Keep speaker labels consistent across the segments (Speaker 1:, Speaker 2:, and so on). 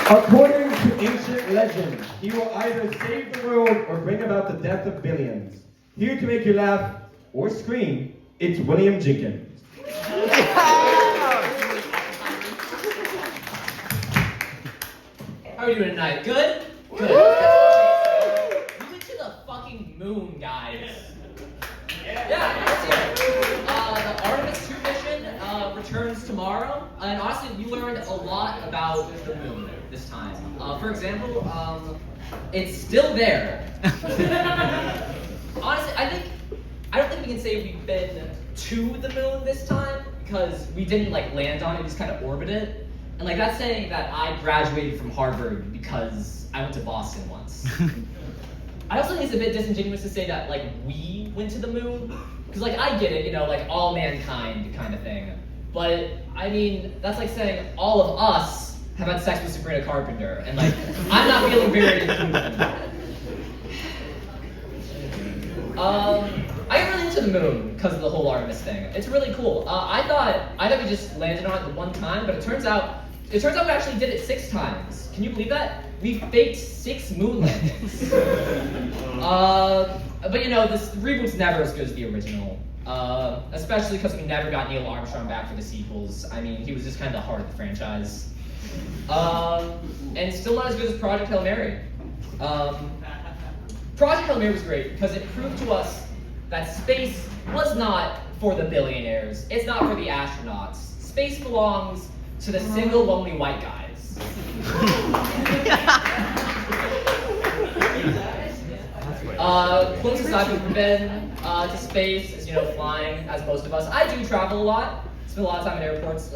Speaker 1: According to ancient legend, he will either save the world or bring about the death of billions. Here to make you laugh or scream, it's William Jenkins.
Speaker 2: How are you doing tonight? Good? Good. We went to the fucking moon, guys. Yeah, let's hear it. The Artemis 2 mission returns tomorrow, and honestly, we learned a lot about the moon this time. For example, it's still there. Honestly, I don't think we can say we've been to the moon this time because we didn't like land on it; we just kind of orbited it. And like that's saying that I graduated from Harvard because I went to Boston once. I also think it's a bit disingenuous to say that like we went to the moon, because like I get it, you know, like all mankind kind of thing. But I mean, that's like saying all of us have had sex with Sabrina Carpenter, and like I'm not feeling very inclusive. I got really into the moon because of the whole Artemis thing. It's really cool. I thought we just landed on it the one time, but it turns out we actually did it 6 times. Can you believe that? We faked 6 moon landings. But you know, this reboot's never as good as the original. Especially because we never got Neil Armstrong back for the sequels. I mean, he was just kind of the heart of the franchise. And still not as good as Project Hail Mary. Project Hail Mary was great because it proved to us that space was not for the billionaires. It's not for the astronauts. Space belongs to the single lonely white guys. Closest I've been to space is, you know, flying, as most of us. I do travel a lot. Spend a lot of time in airports.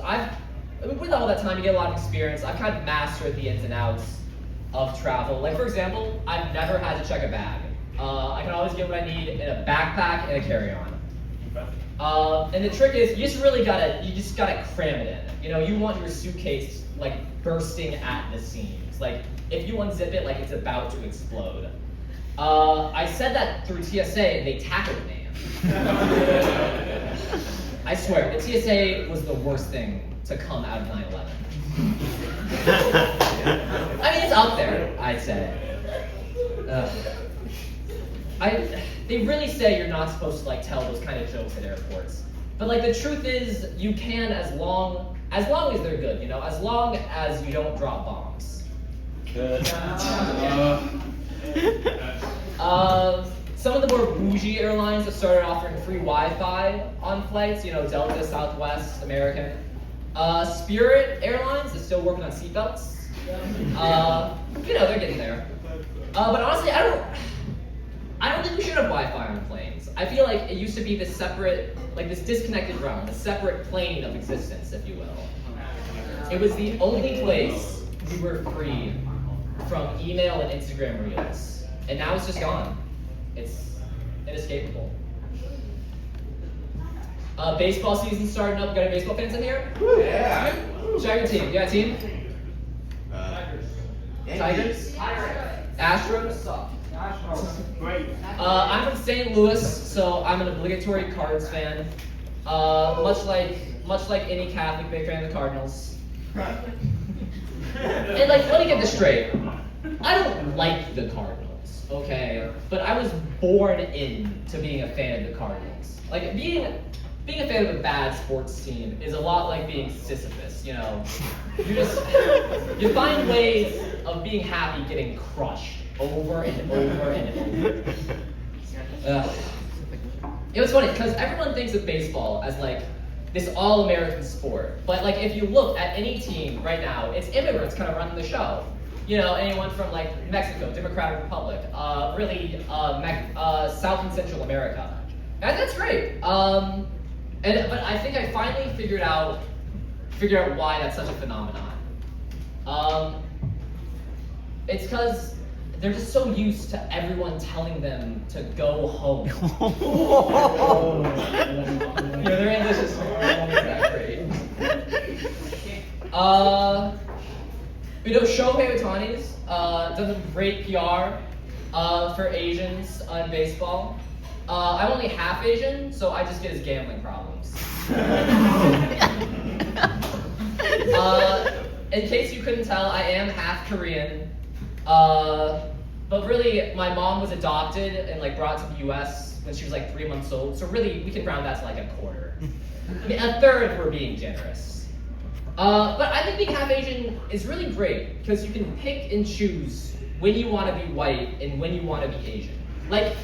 Speaker 2: With all that time, you get a lot of experience. I've kind of mastered the ins and outs of travel. Like, for example, I've never had to check a bag. I can always get what I need in a backpack and a carry-on. And the trick is, you just gotta cram it in. You know, you want your suitcase like bursting at the seams. Like, if you unzip it, like it's about to explode. I said that through TSA, and they tackled me. I swear, the TSA was the worst thing to come out of 9/11. I mean, it's up there, I'd say. They really say you're not supposed to like tell those kind of jokes at airports, but like the truth is, you can as long as they're good, you know, as long as you don't drop bombs. Some of the more bougie airlines have started offering free Wi-Fi on flights, you know, Delta, Southwest, American. Spirit Airlines is still working on seatbelts. You know, they're getting there. But honestly, I don't think we should have Wi-Fi on planes. I feel like it used to be this separate, like this disconnected realm, a separate plane of existence, if you will. It was the only place we were free from email and Instagram reels. And now it's just gone. It's inescapable. Baseball season starting up. Got any baseball fans in here?
Speaker 3: Yeah.
Speaker 2: Shout out your team. You got a team? Tigers? Astros?
Speaker 3: Great.
Speaker 2: I'm from St. Louis, so I'm an obligatory Cards fan. Much like any Catholic, big fan of the Cardinals. And like, let me get this straight. I don't like the Cardinals, okay? But I was born into being a fan of the Cardinals. Like being a fan of a bad sports team is a lot like being Sisyphus, you know? You find ways of being happy getting crushed over and over and over. It was funny because everyone thinks of baseball as like this all-American sport, but like if you look at any team right now, it's immigrants kind of running the show. You know, anyone from like Mexico, Democratic Republic, really South and Central America, and that's great. But I think I finally figured out why that's such a phenomenon. It's because they're just so used to everyone telling them to go home. Yeah, their English is not that great. You know, Shohei Ohtani's done some great PR for Asians in baseball. I'm only half Asian, so I just get his gambling problems. in case you couldn't tell, I am half Korean. But really, my mom was adopted and like brought to the U.S. when she was like 3 months old. So really, we can round that to like a quarter. I mean, a third if we're being generous. But I think being half Asian is really great because you can pick and choose when you want to be white and when you want to be Asian. Like,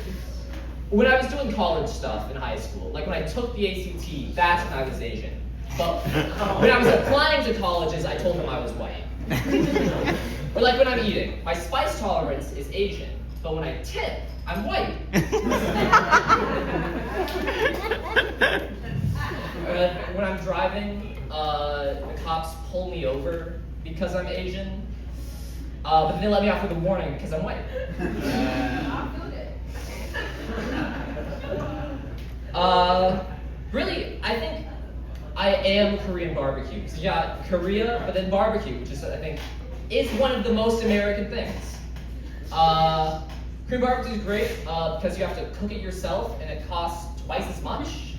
Speaker 2: when I was doing college stuff in high school, like when I took the ACT, that's when I was Asian. But when I was applying to colleges, I told them I was white. Or like when I'm eating, my spice tolerance is Asian, but when I tip, I'm white. When I'm driving, the cops pull me over because I'm Asian, but then they let me off with a warning because I'm white. Really, I think I am Korean barbecue. So yeah, Korea, but then barbecue, which is, I think, is one of the most American things. Korean barbecue is great because you have to cook it yourself and it costs twice as much.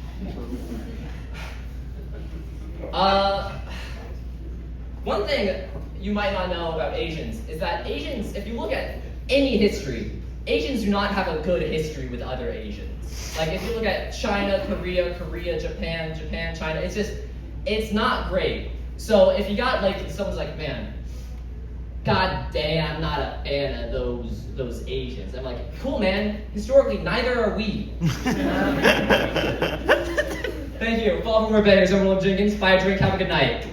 Speaker 2: One thing you might not know about Asians is that Asians, if you look at any history, Asians do not have a good history with other Asians. Like if you look at China, Korea, Japan, China, it's not great. So if you got like, someone's like, man, god damn, I'm not a fan of those Asians. I'm like, cool man, historically, neither are we. Thank you. Fall from our bears, I'm William Jenkins. Buy a drink, have a good night.